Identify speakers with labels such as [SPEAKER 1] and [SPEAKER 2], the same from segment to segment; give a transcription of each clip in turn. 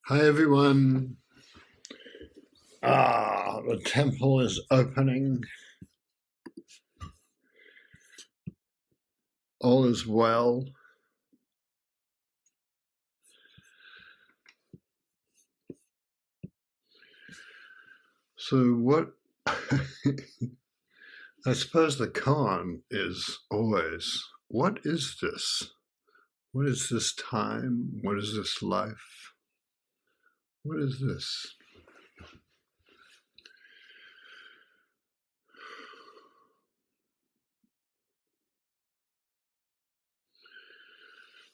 [SPEAKER 1] Hi everyone. The temple is opening. All is well. So what I suppose the koan is always, what is this? What is this time? What is this life? What is this?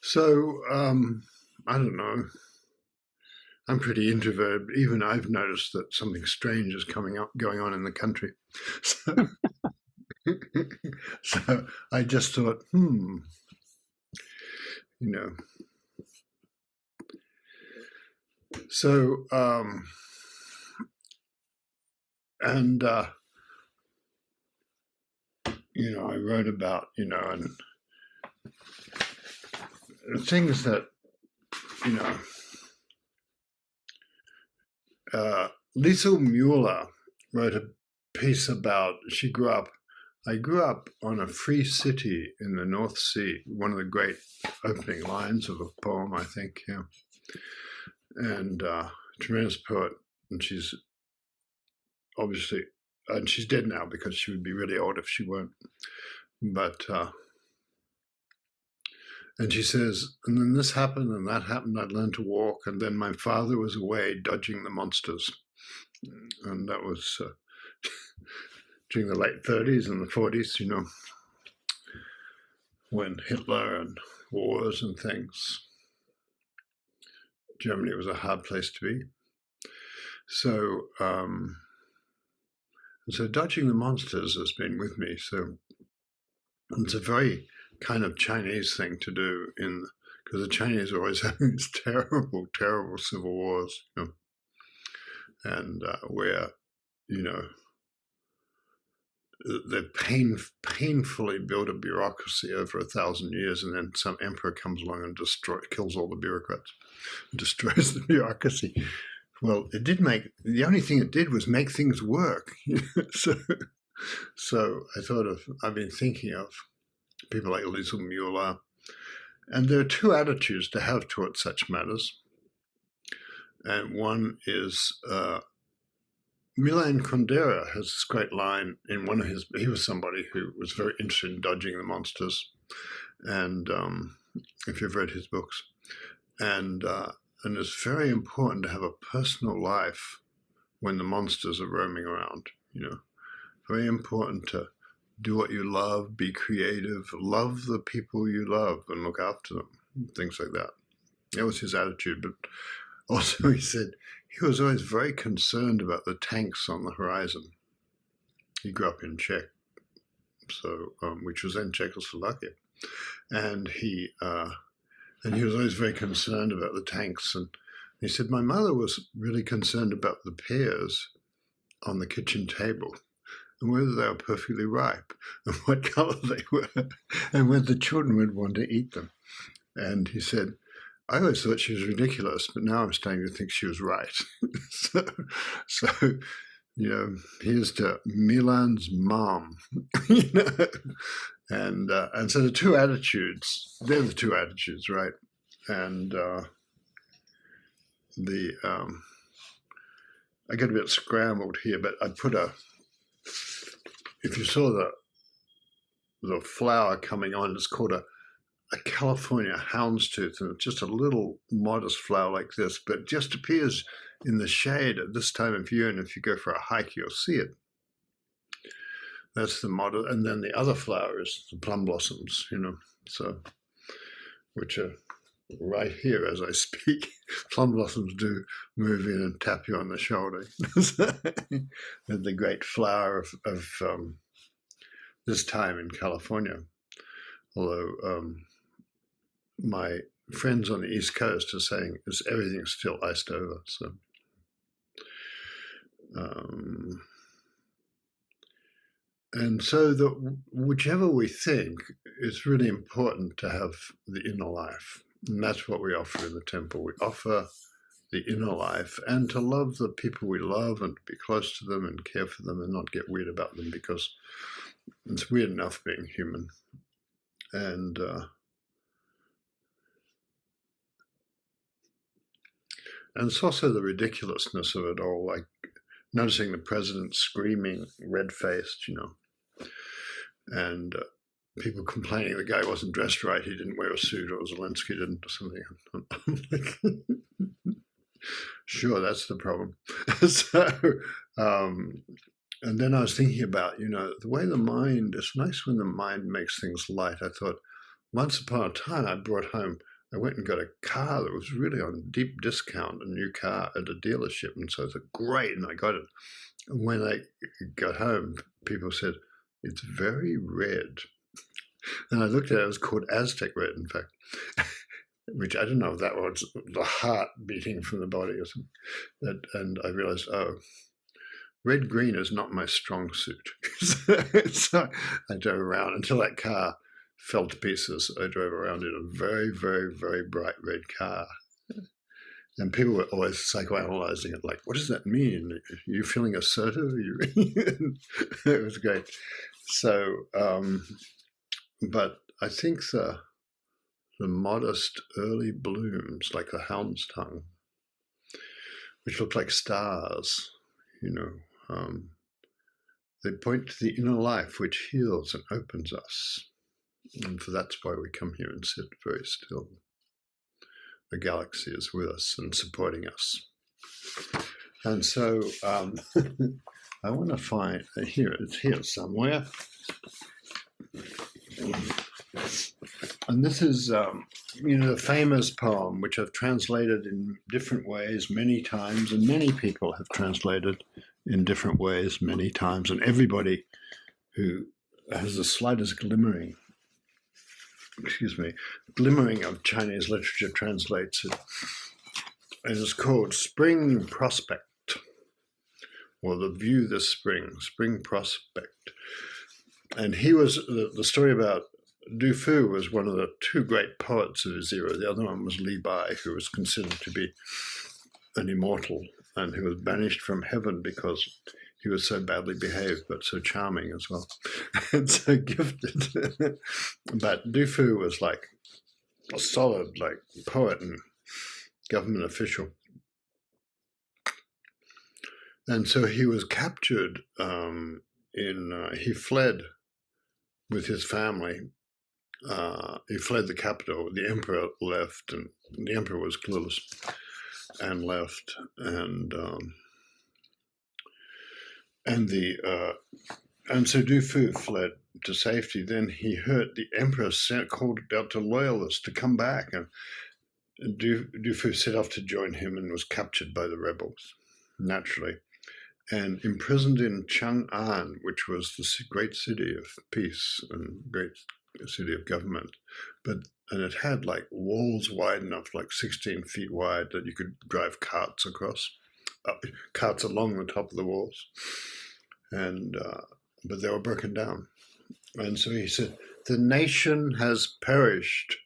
[SPEAKER 1] So I don't know. I'm pretty introverted, but even I've noticed that something strange is going on in the country. So, so I just thought, you know. So and I wrote about and things that you know. Liesl Mueller wrote a piece about. I grew up on a free city in the North Sea. One of the great opening lines of a poem, I think. Yeah, and tremendous poet, and she's obviously, and she's dead now because she would be really old if she weren't. But and she says, and then this happened and that happened. I'd learned to walk, and then my father was away dodging the monsters, and that was during the late 30s and the 40s. When Hitler and wars and things. Germany was a hard place to be. So, dodging the monsters has been with me. So it's a very kind of Chinese thing to do because the Chinese are always having these terrible, terrible civil wars, and where, they painfully build a bureaucracy over 1,000 years, and then some emperor comes along and kills all the bureaucrats, destroys the bureaucracy. Well, the only thing it did was make things work. So I've been thinking of people like Liesl Mueller, and there are two attitudes to have towards such matters. And one is Milan Kundera has this great line in one of he was somebody who was very interested in dodging the monsters. And if you've read his books, and it's very important to have a personal life when the monsters are roaming around, very important to do what you love, be creative, love the people you love and look after them, things like that. That was his attitude. But also he said he was always very concerned about the tanks on the horizon. He grew up in Czech, which was then Czechoslovakia. And he was always very concerned about the tanks. And he said, my mother was really concerned about the pears on the kitchen table and whether they were perfectly ripe and what color they were and whether the children would want to eat them. And he said, I always thought she was ridiculous, but now I'm starting to think she was right. so here's to Milan's mom, and so the two attitudes, they're the two attitudes, right? And I get a bit scrambled here, but I put if you saw the flower coming on, it's called a California houndstooth, and it's just a little modest flower like this, but it just appears in the shade at this time of year, and if you go for a hike, you'll see it. That's the model, and then the other flower is the plum blossoms, which are right here as I speak. Plum blossoms do move in and tap you on the shoulder. The great flower of this time in California. Although my friends on the East Coast are saying everything's still iced over. So, and so whichever we think, it's really important to have the inner life. And that's what we offer in the temple. We offer the inner life, and to love the people we love and to be close to them and care for them and not get weird about them, because it's weird enough being human. And it's also the ridiculousness of it all, like noticing the president screaming, red-faced, and people complaining the guy wasn't dressed right, he didn't wear a suit, or Zelensky didn't, or something. I'm like, sure, that's the problem. So, and then I was thinking about, the way the mind, it's nice when the mind makes things light. I thought, once upon a time, I went and got a car that was really on deep discount, a new car at a dealership. And so I thought, great, and I got it. And when I got home, people said, it's very red. And I looked at it, it was called Aztec red, in fact, which I don't know if that was the heart beating from the body or something. And I realized, red-green is not my strong suit. So I drove around until that car fell to pieces. I drove around in a very, very, very bright red car. And people were always psychoanalyzing it, like, what does that mean? Are you feeling assertive? It was great. So, but I think the modest early blooms, like the hound's tongue, which look like stars, they point to the inner life which heals and opens us. And that's why we come here and sit very still. The galaxy is with us and supporting us. And so I want to find, it's here somewhere. And this is, the famous poem, which I've translated in different ways many times, and many people have translated in different ways many times, and everybody who has the slightest glimmering of Chinese literature translates it. It is called Spring Prospect, or The View This Spring Prospect. And he was, the story about Du Fu was one of the two great poets of his era. The other one was Li Bai, who was considered to be an immortal and who was banished from heaven because he was so badly behaved, but so charming as well, and so gifted. But Du Fu was like a solid, poet and government official. And so he was captured he fled with his family. He fled the capital. The emperor left, and the emperor was clueless and left. And so Du Fu fled to safety. Then he heard the emperor called out to loyalists to come back, and Du Fu set off to join him and was captured by the rebels, naturally, and imprisoned in Chang'an, which was the great city of peace and great city of government. And it had walls wide enough, 16 feet wide, that you could drive carts across, carts along the top of the walls. And but they were broken down. And so he said, the nation has perished.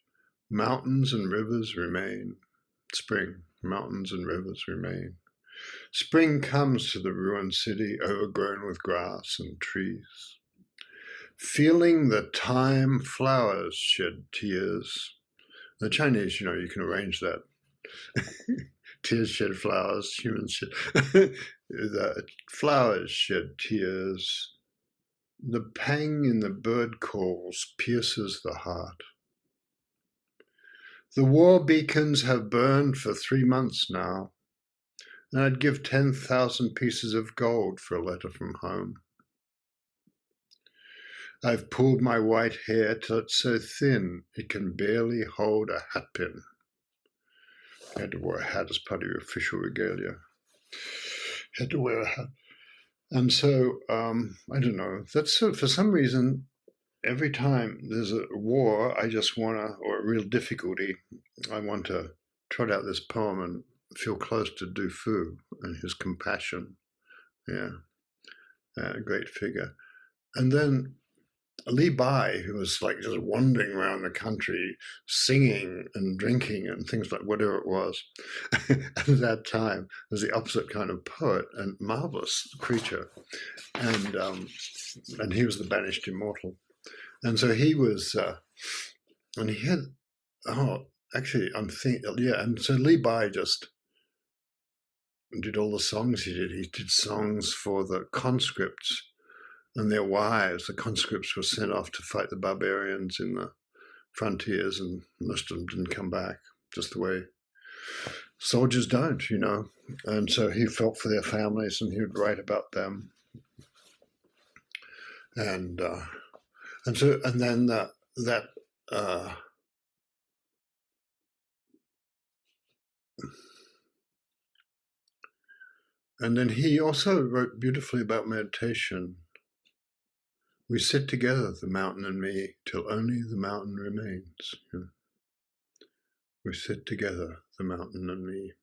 [SPEAKER 1] Mountains and rivers remain. Spring, mountains and rivers remain. Spring comes to the ruined city, overgrown with grass and trees. Feeling the time, flowers shed tears. The Chinese, you can arrange that. Tears shed flowers, humans shed. The flowers shed tears. The pang in the bird calls pierces the heart. The war beacons have burned for 3 months now, and I'd give 10,000 pieces of gold for a letter from home. I've pulled my white hair till it's so thin it can barely hold a hat pin. I had to wear a hat as part of your official regalia. Had to wear a hat. And so, I don't know, that's for some reason, every time there's a war, I just want to, or a real difficulty, I want to trot out this poem and feel close to Du Fu and his compassion. Yeah, great figure. And then Li Bai, who was like just wandering around the country, singing and drinking and things like whatever it was, at that time was the opposite kind of poet and marvelous creature, and he was the banished immortal, and so he was, and he had, oh, actually, I'm thinking, yeah, and so Li Bai just did all the songs he did. He did songs for the conscripts and their wives. The conscripts were sent off to fight the barbarians in the frontiers, and most of them didn't come back, just the way soldiers don't, you know. And so he felt for their families, and he would write about them. And then and then he also wrote beautifully about meditation. We sit together, the mountain and me, till only the mountain remains. We sit together, the mountain and me.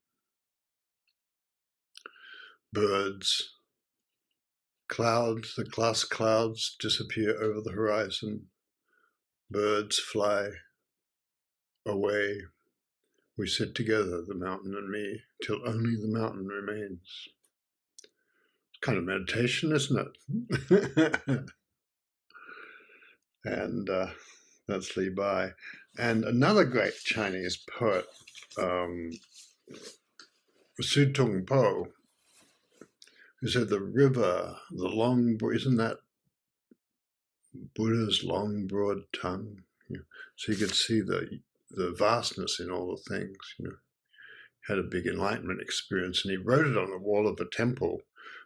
[SPEAKER 1] Birds, clouds, the glass clouds disappear over the horizon. Birds fly away. We sit together, the mountain and me, till only the mountain remains. It's kind of meditation, isn't it? And that's Li Bai. And another great Chinese poet, Su Tung Po, who said the river, isn't that Buddha's long, broad tongue? So you could see the vastness in all the things, Had a big enlightenment experience, and he wrote it on the wall of a temple,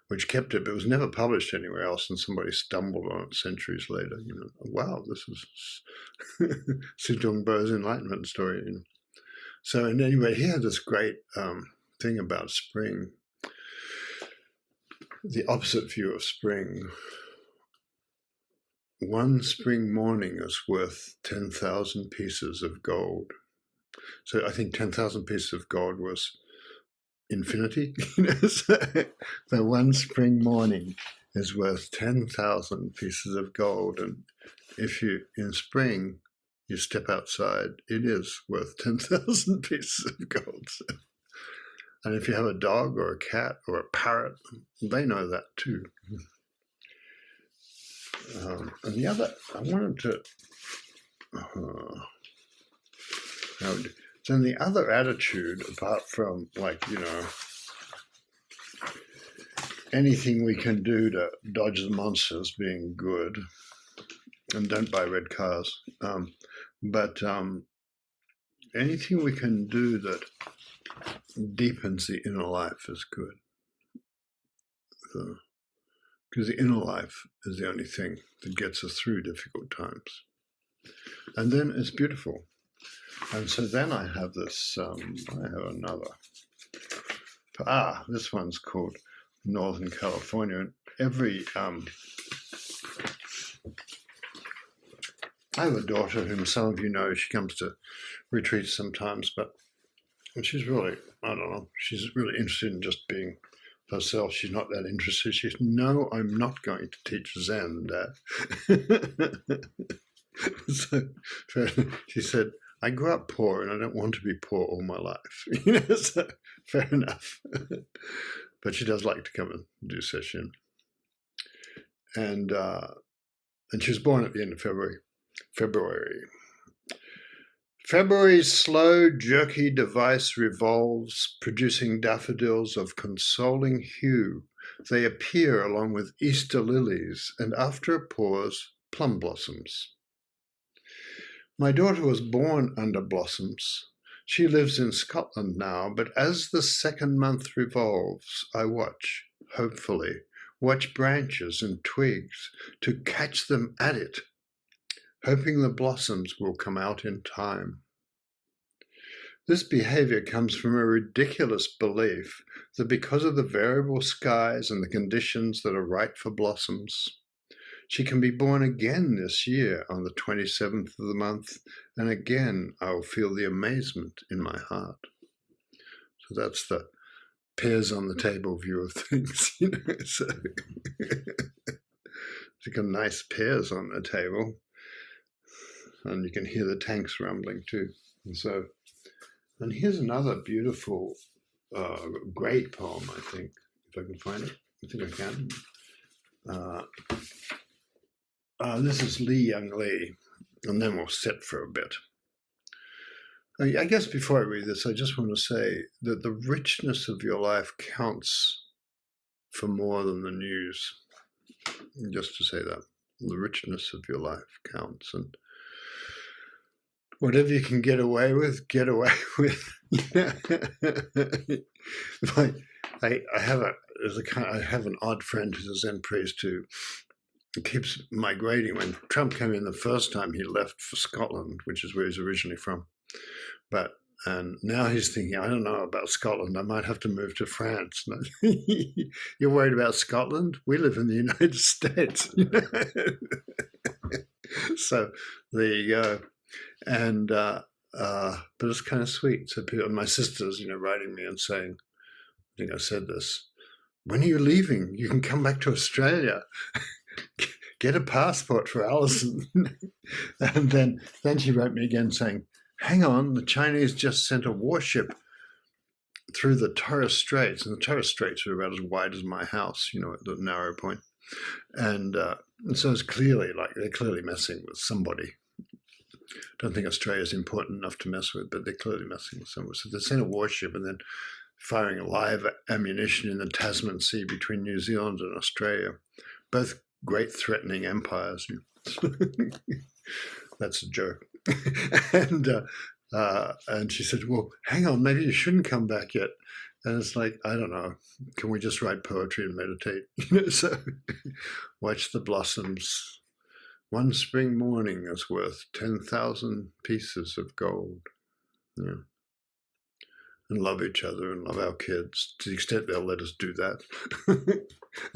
[SPEAKER 1] which kept it, but it was never published anywhere else, and somebody stumbled on it centuries later, wow, this is Su Tung Po's enlightenment story, So, and anyway, he had this great thing about spring, the opposite view of spring. One spring morning is worth 10,000 pieces of gold. So I think 10,000 pieces of gold was infinity. So one spring morning is worth 10,000 pieces of gold. And if you, in spring, you step outside, it is worth 10,000 pieces of gold. So, and if you have a dog or a cat or a parrot, they know that too. And the other, I wanted to, then the other attitude, apart from anything we can do to dodge the monsters being good, and don't buy red cars, but anything we can do that deepens the inner life is good. Because the inner life is the only thing that gets us through difficult times. And then it's beautiful. And so then I have this, I have another. This one's called Northern California. Every, I have a daughter whom some of you know. She comes to retreats sometimes, but she's really, I don't know, she's really interested in just being herself. She's not that interested. She said, no, I'm not going to teach Zen, Dad. So she said, I grew up poor and I don't want to be poor all my life. So fair enough. But she does like to come and do session. And she was born at the end of February. February's slow, jerky device revolves, producing daffodils of consoling hue. They appear along with Easter lilies, and after a pause, plum blossoms. My daughter was born under blossoms. She lives in Scotland now, but as the second month revolves, I watch, hopefully, branches and twigs to catch them at it, hoping the blossoms will come out in time. This behavior comes from a ridiculous belief that because of the variable skies and the conditions that are right for blossoms, she can be born again this year on the 27th of the month, and again I will feel the amazement in my heart. So that's the pears on the table view of things, So She's got nice pears on the table, and you can hear the tanks rumbling too. And here's another beautiful, great poem, I think, if I can find it. I think I can. This is Lee Young Lee, and then we'll sit for a bit. I guess before I read this, I just want to say that the richness of your life counts for more than the news. Just to say that. The richness of your life counts. And whatever you can get away with, get away with. I have an odd friend who's a Zen priest who keeps migrating. When Trump came in the first time, he left for Scotland, which is where he's originally from. And now he's thinking, I don't know about Scotland. I might have to move to France. You're worried about Scotland? We live in the United States. So there you go. And but it's kind of sweet. So people, my sister's, writing me and saying, I think I said this, when are you leaving? You can come back to Australia. Get a passport for Alison. And then she wrote me again saying, hang on, the Chinese just sent a warship through the Torres Straits, and the Torres Straits are about as wide as my house, at the narrow point. And so it's clearly they're clearly messing with somebody. I don't think Australia's important enough to mess with, but they're clearly messing with somebody. So they sent a warship and then firing live ammunition in the Tasman Sea between New Zealand and Australia, both great threatening empires. That's a joke. And she said, well, hang on, maybe you shouldn't come back yet. And it's like, I don't know, can we just write poetry and meditate? So watch the blossoms. One spring morning is worth 10,000 pieces of gold. Yeah. And love each other and love our kids to the extent they'll let us do that.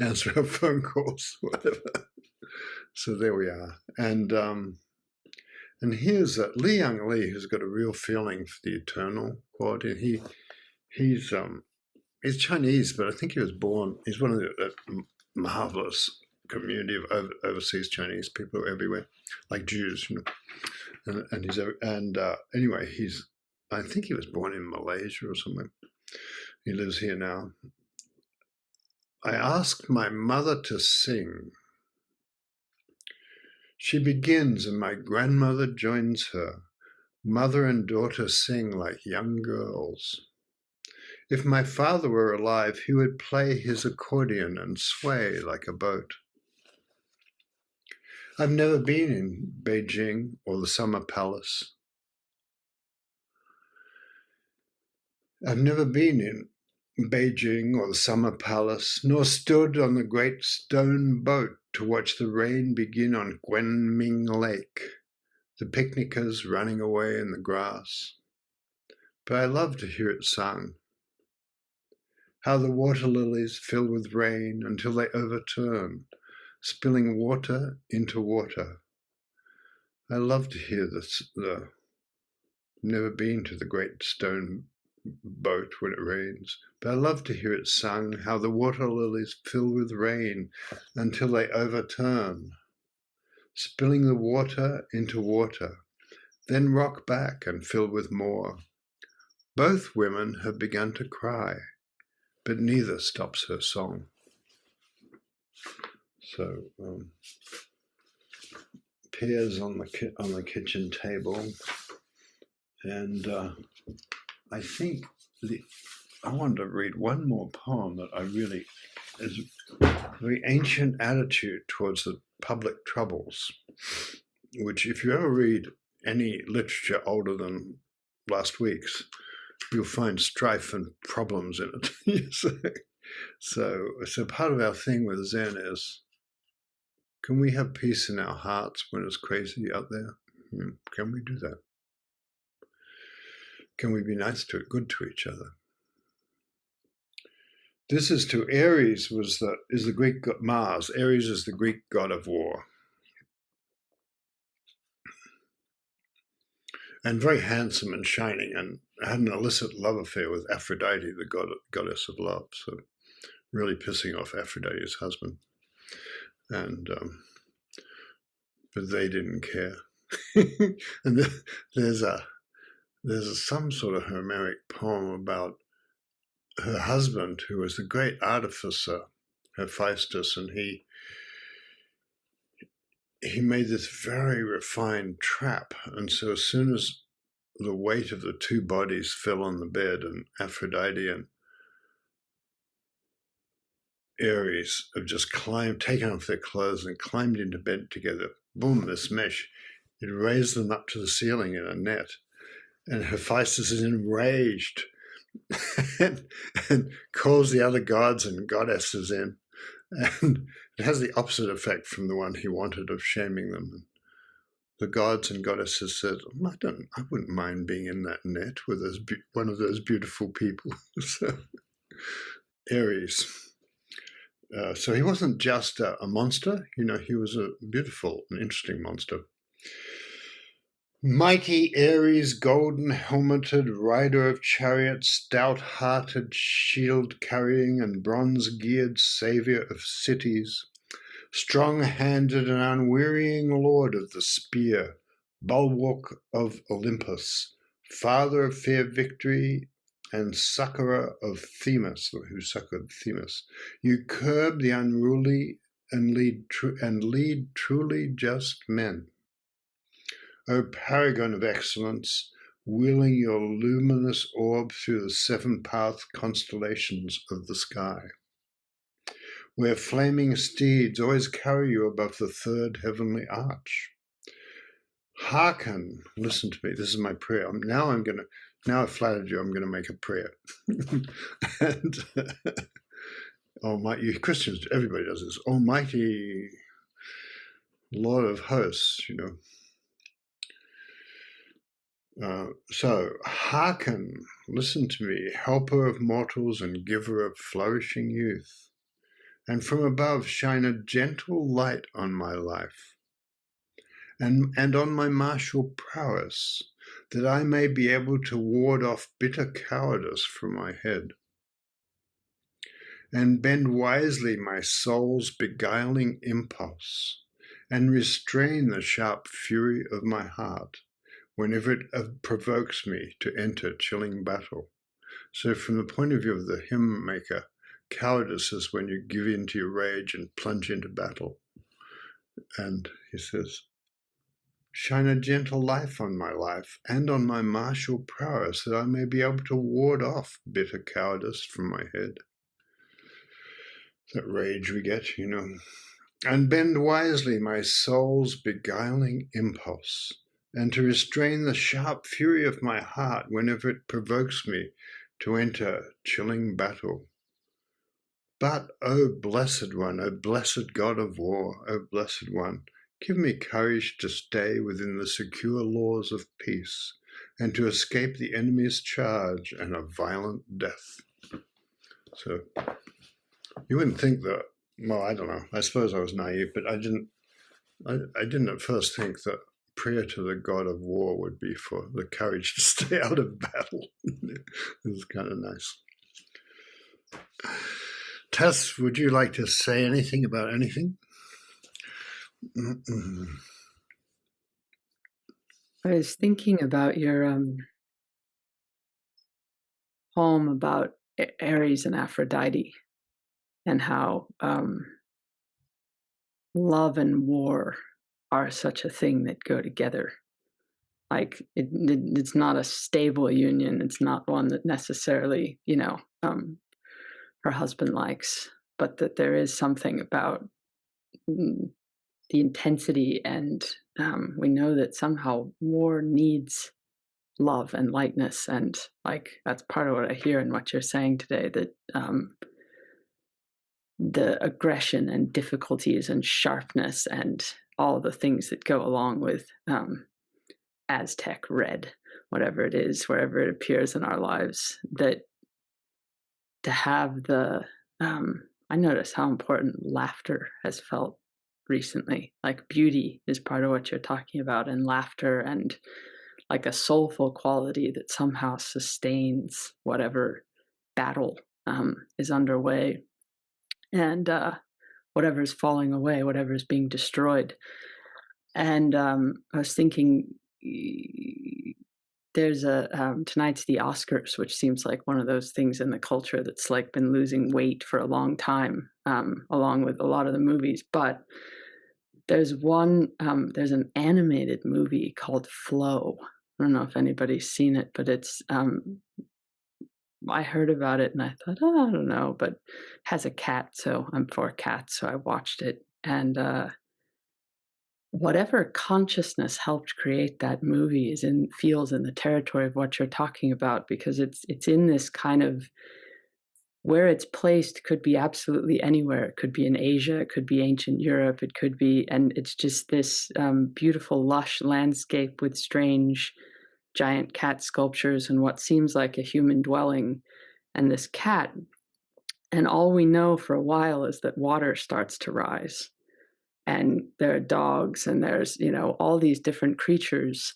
[SPEAKER 1] Answer our phone calls, whatever. So there we are. And here's Lee Young Lee, who's got a real feeling for the eternal quality. He's Chinese, but I think he's one of the marvelous community of overseas Chinese people everywhere, like Jews, anyway, I think he was born in Malaysia or somewhere. He lives here now. I asked my mother to sing. She begins and my grandmother joins her. Mother and daughter sing like young girls. If my father were alive, he would play his accordion and sway like a boat. I've never been in Beijing or the Summer Palace. I've never been in Beijing or the Summer Palace, nor stood on the great stone boat to watch the rain begin on Guanming Lake, the picnickers running away in the grass. But I love to hear it sung. How the water lilies fill with rain until they overturn, spilling water into water. I love to hear I've never been to the great stone boat when it rains, but I love to hear it sung, how the water lilies fill with rain until they overturn, spilling the water into water, then rock back and fill with more. Both women have begun to cry, but neither stops her song. So, pears on the kitchen table, and I think I wanted to read one more poem that is a very ancient attitude towards the public troubles, which if you ever read any literature older than last week's, you'll find strife and problems in it. So part of our thing with Zen is, can we have peace in our hearts when it's crazy out there? Can we do that? Can we be good to each other? This is to Aries, is the Greek god Mars. Aries is the Greek god of war. And very handsome and shining, and had an illicit love affair with Aphrodite, the goddess of love. So really pissing off Aphrodite's husband. And but they didn't care. And there's some sort of Homeric poem about her husband, who was a great artificer, Hephaestus, and he made this very refined trap. And so as soon as the weight of the two bodies fell on the bed, and Aphrodite and Ares have just taken off their clothes and climbed into bed together, boom, this mesh, it raised them up to the ceiling in a net. And Hephaestus is enraged and calls the other gods and goddesses in. And it has the opposite effect from the one he wanted of shaming them. And the gods and goddesses said, I wouldn't mind being in that net with one of those beautiful people. So, Ares. So he wasn't just a monster, he was a beautiful and interesting monster. Mighty Ares, golden-helmeted, rider of chariots, stout-hearted, shield-carrying and bronze-geared saviour of cities, strong-handed and unwearying lord of the spear, bulwark of Olympus, father of fair victory and succourer of Themis, or who succoured Themis, you curb the unruly and lead truly just men. O paragon of excellence, wheeling your luminous orb through the seven-path constellations of the sky, where flaming steeds always carry you above the third heavenly arch. Hearken, listen to me, this is my prayer. Now I've flattered you, I'm going to make a prayer. And Almighty, Christians, everybody does this. Almighty Lord of hosts, So, hearken, listen to me, helper of mortals and giver of flourishing youth, and from above shine a gentle light on my life, and on my martial prowess, that I may be able to ward off bitter cowardice from my head, and bend wisely my soul's beguiling impulse, and restrain the sharp fury of my heart, whenever it provokes me to enter chilling battle. So from the point of view of the hymn maker, cowardice is when you give in to your rage and plunge into battle. And he says, shine a gentle light on my life and on my martial prowess, that I may be able to ward off bitter cowardice from my head. That rage we get, And bend wisely my soul's beguiling impulse, and to restrain the sharp fury of my heart whenever it provokes me to enter chilling battle. But, O blessed one, O blessed God of war, O blessed one, give me courage to stay within the secure laws of peace, and to escape the enemy's charge and a violent death. So, you wouldn't think that, well, I don't know, I suppose I was naive, but I didn't at first think that prayer to the god of war would be for the courage to stay out of battle. It was kind of nice. Tess, would you like to say anything about anything?
[SPEAKER 2] I was thinking about your poem about Ares and Aphrodite, and how love and war are such a thing that go together. Like it's not a stable union. It's not one that necessarily, her husband likes, but that there is something about the intensity, and we know that somehow war needs love and lightness, and like that's part of what I hear in what you're saying today, that the aggression and difficulties and sharpness and all the things that go along with Aztec red, whatever it is, wherever it appears in our lives, that to have I notice how important laughter has felt recently. Like beauty is part of what you're talking about, and laughter, and like a soulful quality that somehow sustains whatever battle is underway, and whatever's falling away, whatever's being destroyed. And I was thinking, there's a tonight's the Oscars, which seems like one of those things in the culture that's like been losing weight for a long time, along with a lot of the movies. But there's an animated movie called Flow. I don't know if anybody's seen it, but it's I heard about it and I thought, oh, I don't know, but it has a cat, so I'm for cats, so I watched it. And whatever consciousness helped create that movie feels in the territory of what you're talking about, because it's in this kind of, where it's placed could be absolutely anywhere. It could be in Asia, it could be ancient Europe, it could be, and it's just this beautiful, lush landscape with strange, giant cat sculptures and what seems like a human dwelling, and this cat. And all we know for a while is that water starts to rise, and there are dogs, and there's, all these different creatures.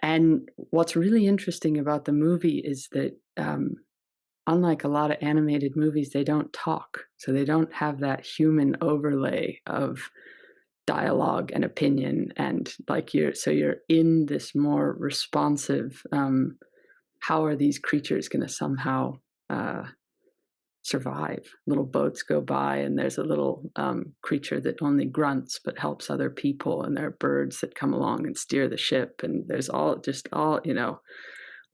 [SPEAKER 2] And what's really interesting about the movie is that, unlike a lot of animated movies, they don't talk. So they don't have that human overlay of dialogue and opinion. And like you're in this more responsive, how are these creatures going to somehow uh, survive? Little boats go by, and there's a little creature that only grunts but helps other people, and there are birds that come along and steer the ship, and there's all,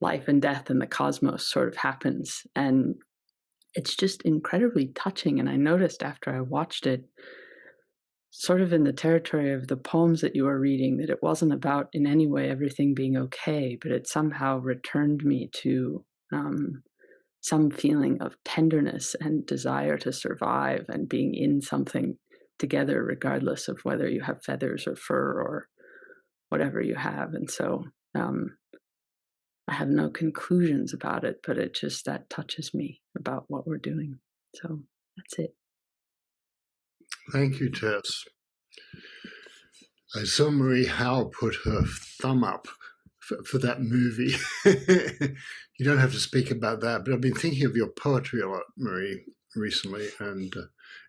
[SPEAKER 2] life and death in the cosmos sort of happens. And it's just incredibly touching. And I noticed after I watched it, sort of in the territory of the poems that you were reading, that it wasn't about in any way everything being okay, but it somehow returned me to some feeling of tenderness and desire to survive and being in something together, regardless of whether you have feathers or fur or whatever you have. And so I have no conclusions about it, but it just, that touches me about what we're doing. So that's it.
[SPEAKER 1] Thank you, Tess. I saw Marie Howe put her thumb up for that movie. You don't have to speak about that, but I've been thinking of your poetry a lot, Marie, recently. And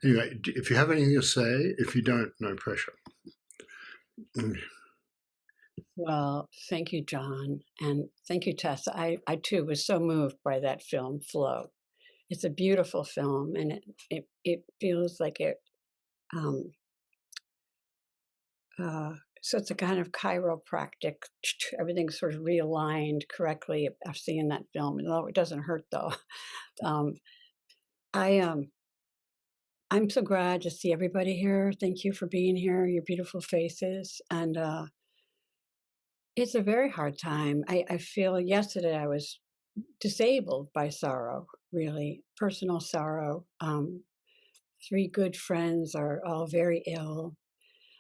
[SPEAKER 1] anyway, if you have anything to say, if you don't, no pressure.
[SPEAKER 3] Well, thank you, John. And thank you, Tess. I too was so moved by that film, Flow. It's a beautiful film, and it feels like it, um, so it's a kind of chiropractic, everything's sort of realigned correctly after seeing that film. No, it doesn't hurt though. Um, I'm so glad to see everybody here. Thank you for being here, your beautiful faces. And it's a very hard time. I feel yesterday I was disabled by sorrow, really, personal sorrow. 3 good friends are all very ill.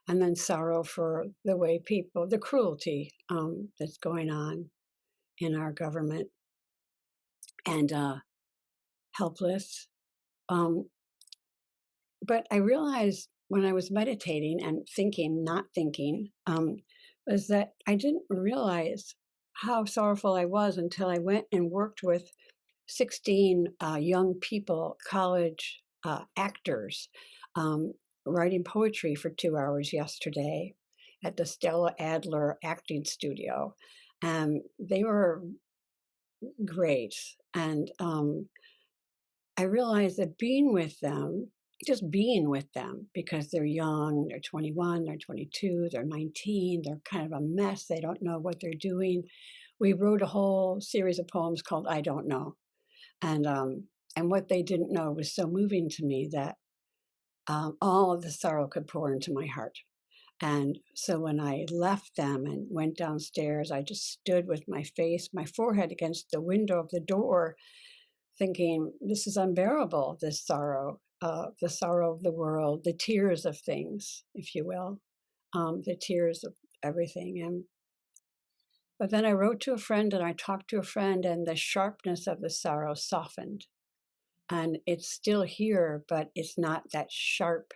[SPEAKER 3] And then sorrow for the way people, the cruelty that's going on in our government, and helpless. Um, but I realized when I was meditating and thinking, not thinking, was that I didn't realize how sorrowful I was until I went and worked with 16 young people, college actors, um, writing poetry for 2 hours yesterday at the Stella Adler Acting Studio. And they were great. And I realized that being with them, just being with them, because they're young, they're 21, they're 22, they're 19, they're kind of a mess, they don't know what they're doing. We wrote a whole series of poems called I Don't Know. And what they didn't know was so moving to me that all of the sorrow could pour into my heart. And so when I left them and went downstairs, I just stood with my face, my forehead against the window of the door, thinking, this is unbearable, this sorrow, the sorrow of the world, the tears of things, if you will, the tears of everything. But then I wrote to a friend and I talked to a friend, and the sharpness of the sorrow softened. And it's still here, but it's not that sharp,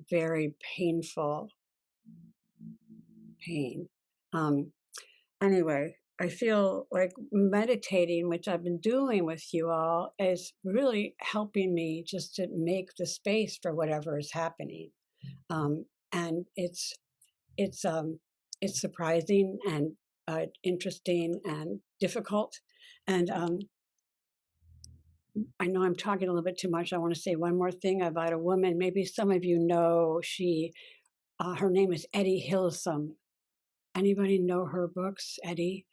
[SPEAKER 3] very painful pain. Anyway, I feel like meditating, which I've been doing with you all, is really helping me just to make the space for whatever is happening. and it's surprising and interesting and difficult. And I know I'm talking a little bit too much. I want to say one more thing about a woman. Maybe some of you know her name is Etty Hillesum. Anybody know her books, Etty?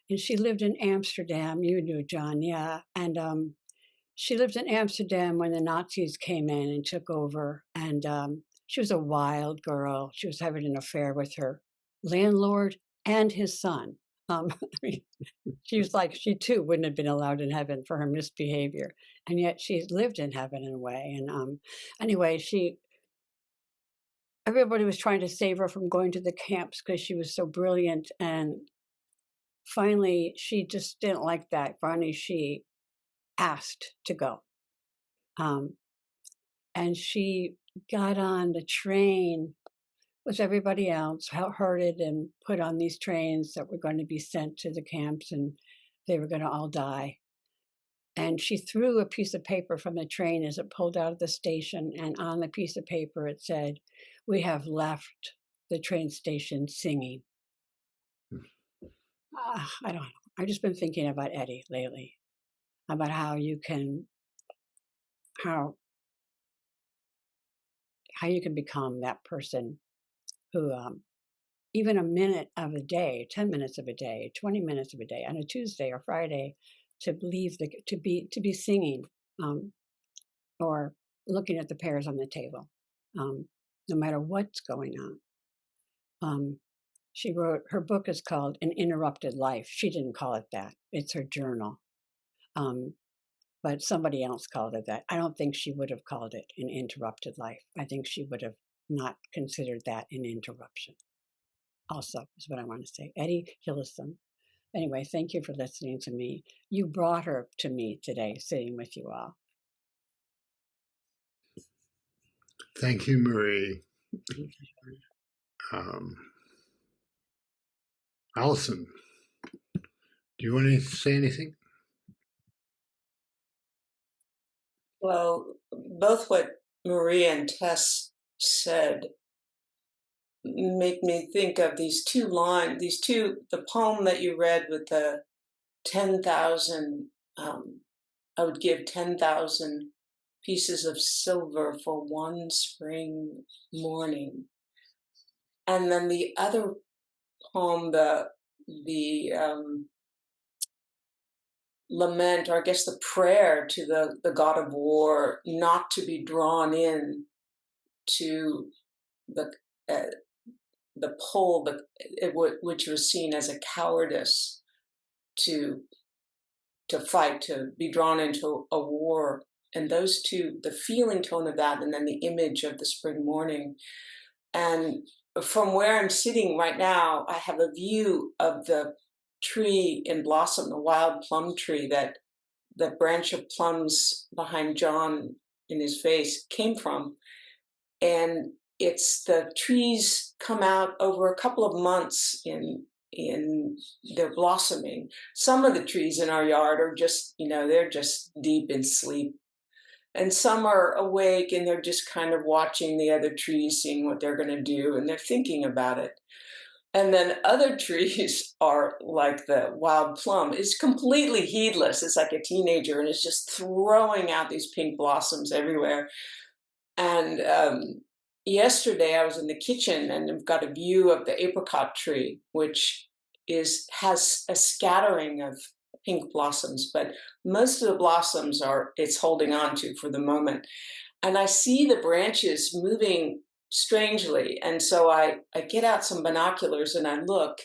[SPEAKER 3] And she lived in Amsterdam. You knew, John, yeah. And she lived in Amsterdam when the Nazis came in and took over. And she was a wild girl. She was having an affair with her landlord and his son. I mean, she was like, she too wouldn't have been allowed in heaven for her misbehavior. And yet she lived in heaven in a way. And anyway, everybody was trying to save her from going to the camps because she was so brilliant. And finally, she just didn't like that. Finally, she asked to go. And she got on the train with everybody else, herded and put on these trains that were going to be sent to the camps, and they were going to all die. And she threw a piece of paper from the train as it pulled out of the station, and on the piece of paper it said, "We have left the train station singing." I don't know. I've just been thinking about Etty lately, about how you can become that person who even a minute of a day, 10 minutes of a day, 20 minutes of a day on a Tuesday or Friday to be singing or looking at the pears on the table, no matter what's going on. She wrote, her book is called An Interrupted Life. She didn't call it that. It's her journal. But somebody else called it that. I don't think she would have called it An Interrupted Life. I think she would have not considered that an interruption. Also, is what I want to say. Etty Hillesum. Anyway, thank you for listening to me. You brought her to me today, sitting with you all.
[SPEAKER 1] Thank you, Marie. Allison, do you want to say anything?
[SPEAKER 4] Well, both what Marie and Tess said make me think of these two lines, the poem that you read with the 10,000, I would give 10,000 pieces of silver for one spring morning. And then the other poem, the lament, or I guess the prayer to the god of war, not to be drawn in to the pole, which was seen as a cowardice to fight, to be drawn into a war. And those two, the feeling tone of that, and then the image of the spring morning. And from where I'm sitting right now, I have a view of the tree in blossom, the wild plum tree that the branch of plums behind John in his face came from. And it's the trees come out over a couple of months in their blossoming. Some of the trees in our yard are just, they're just deep in sleep. And some are awake and they're just kind of watching the other trees, seeing what they're going to do, and they're thinking about it. And then other trees are like the wild plum. It's completely heedless. It's like a teenager and it's just throwing out these pink blossoms everywhere. And yesterday I was in the kitchen and I've got a view of the apricot tree, which has a scattering of pink blossoms, but most of the blossoms it's holding on to for the moment. And I see the branches moving strangely. And so I get out some binoculars and I look,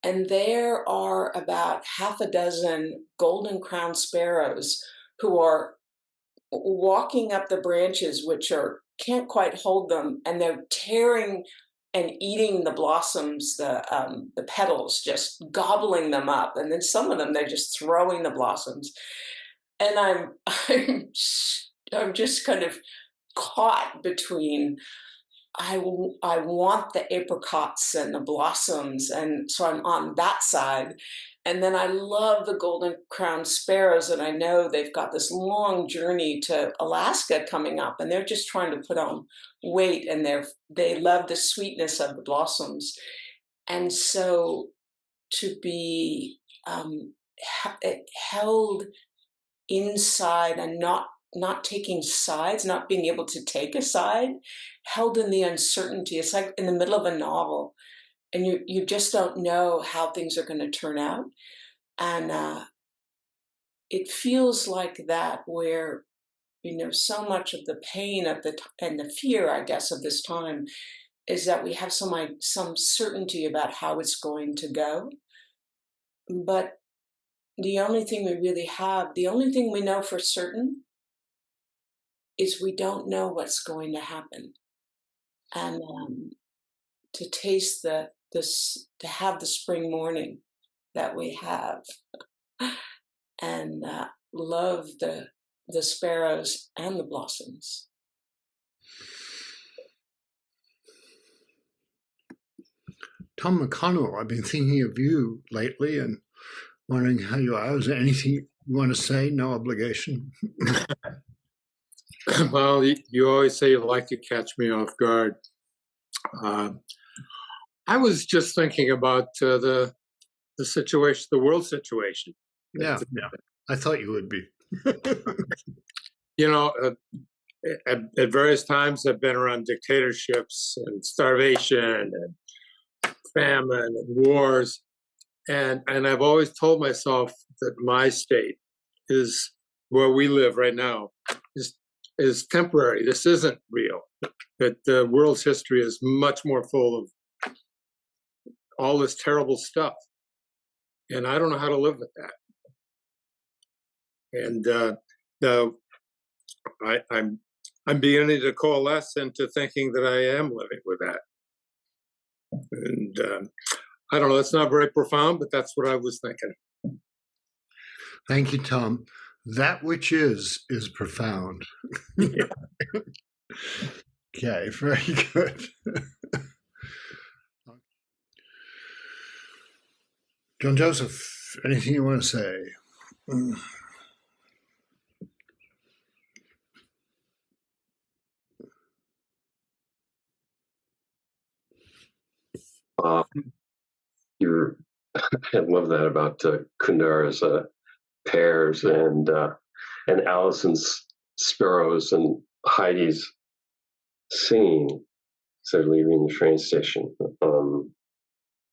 [SPEAKER 4] and there are about half a dozen golden crowned sparrows who are walking up the branches, which can't quite hold them, and they're tearing and eating the blossoms, the petals, just gobbling them up. And then some of them, they're just throwing the blossoms. And I'm just kind of caught between, I want the apricots and the blossoms, and so I'm on that side. And then I love the golden crowned sparrows, and I know they've got this long journey to Alaska coming up, and they're just trying to put on weight, and they love the sweetness of the blossoms. And so to be held inside and not taking sides, not being able to take a side, held in the uncertainty. It's like in the middle of a novel, and you just don't know how things are going to turn out. And it feels like that, where so much of the pain of and the fear, I guess, of this time is that we have some certainty about how it's going to go, but the only thing we really have, the only thing we know for certain, is we don't know what's going to happen. And to taste to have the spring morning that we have, and love the sparrows and the blossoms.
[SPEAKER 1] Tom McConnell, I've been thinking of you lately and wondering how you are. Is there anything you want to say? No obligation.
[SPEAKER 5] Well, you always say you like to catch me off guard. I was just thinking about the situation, the world situation.
[SPEAKER 1] Yeah, I thought you would be.
[SPEAKER 5] At various times I've been around dictatorships and starvation and famine and wars, and I've always told myself that my state is where we live right now is temporary. This isn't real. That the world's history is much more full of all this terrible stuff, and I don't know how to live with that. And I'm beginning to coalesce into thinking that I am living with that. And I don't know, it's not very profound, but that's what I was thinking.
[SPEAKER 1] Thank you, Tom. That which is profound.
[SPEAKER 5] Yeah.
[SPEAKER 1] Okay, very good. John Joseph, anything you want to say?
[SPEAKER 6] I love that about Kundara's pears and Allison's sparrows and Heidi's singing as they're leaving the train station.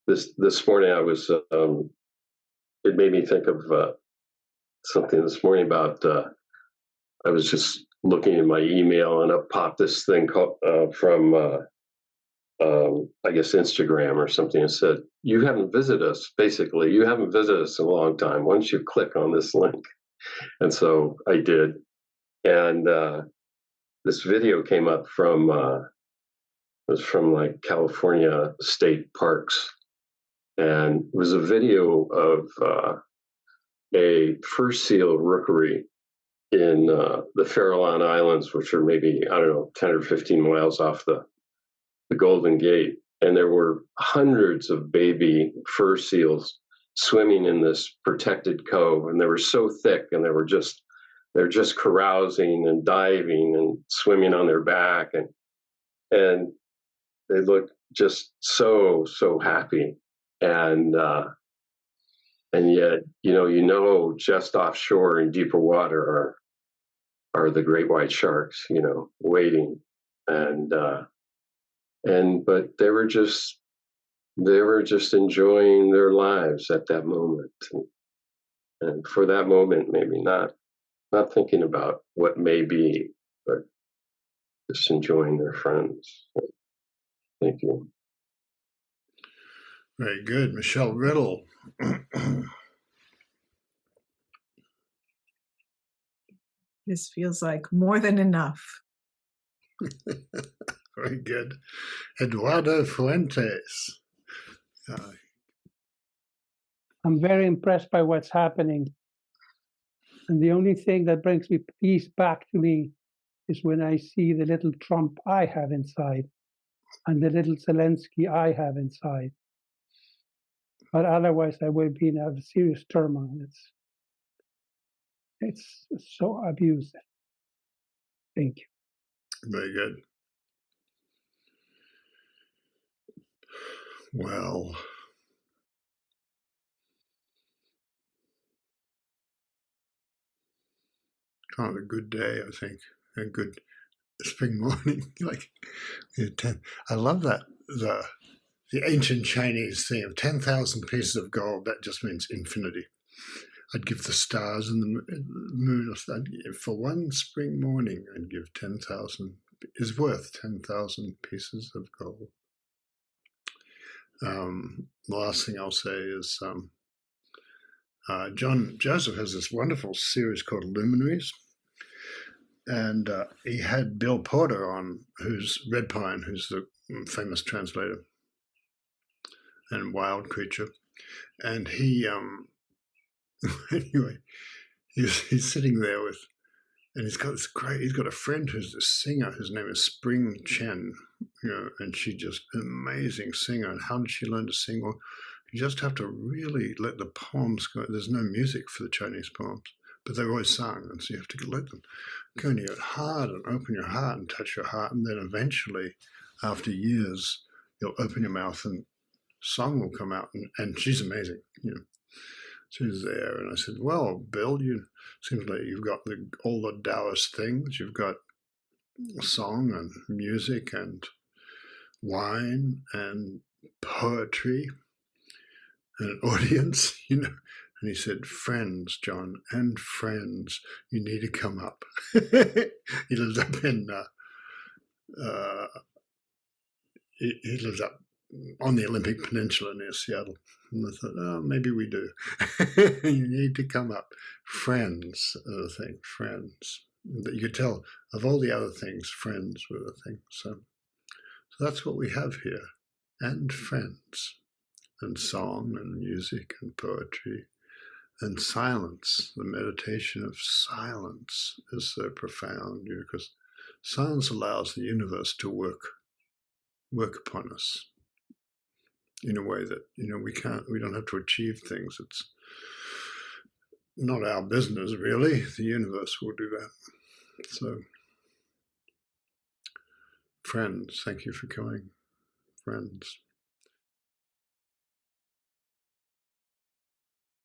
[SPEAKER 6] This morning I was. It made me think of something this morning about. I was just looking in my email and up popped this thing called, from. I guess Instagram or something, and said, "You haven't visited us. Basically, you haven't visited us in a long time. Why don't you click on this link?" And so I did, and this video came up from it was from like California state parks, and it was a video of a fur seal rookery in the Farallon Islands, which are maybe 10 or 15 miles off the Golden Gate, and there were hundreds of baby fur seals swimming in this protected cove, and they were so thick, and they're just carousing and diving and swimming on their back, and they looked just so happy, and yet just offshore in deeper water are the great white sharks, waiting, but they were just enjoying their lives at that moment, and for that moment, maybe not thinking about what may be, but just enjoying their friends. Thank you.
[SPEAKER 1] Very good, Michelle Riddle.
[SPEAKER 7] This feels like more than enough.
[SPEAKER 1] Very good. Eduardo Fuentes.
[SPEAKER 8] I'm very impressed by what's happening. And the only thing that brings me peace back to me is when I see the little Trump I have inside. and the little Zelensky I have inside. But otherwise, I will be in a serious turmoil. It's so abusive. Thank you.
[SPEAKER 1] Very good. Well, kind of a good day, I think. A good spring morning. Like, I love that the ancient Chinese thing of 10,000 pieces of gold. That just means infinity. I'd give the stars and the moon, for one spring morning, I'd give 10,000, is worth 10,000 pieces of gold. The last thing I'll say is John Joseph has this wonderful series called Luminaries, and he had Bill Porter on, who's Red Pine, who's the famous translator and wild creature, and he anyway, he's sitting there with, and he's got a friend who's a singer whose name is Spring Chen, and she just an amazing singer. And how did she learn to sing? Well, you just have to really let the poems go. There's no music for the Chinese poems, but they're always sung, and so you have to let them go in your heart and open your heart and touch your heart, and then eventually, after years, you'll open your mouth and song will come out, and she's amazing, She's there, and I said, "Well, Bill, seems like you've got all the Taoist things. You've got song and music and wine and poetry and an audience, And he said, "Friends, John, and friends, you need to come up." He lives up in he lives up on the Olympic Peninsula near Seattle. And I thought, oh, maybe we do. You need to come up. Friends are the thing, friends. You could tell of all the other things, friends were the thing. So that's what we have here. And friends, and song, and music, and poetry, and silence. The meditation of silence is so profound, because silence allows the universe to work upon us in a way that we don't have to achieve things. It's not our business, really. The universe will do that. So, friends, thank you for coming. Friends.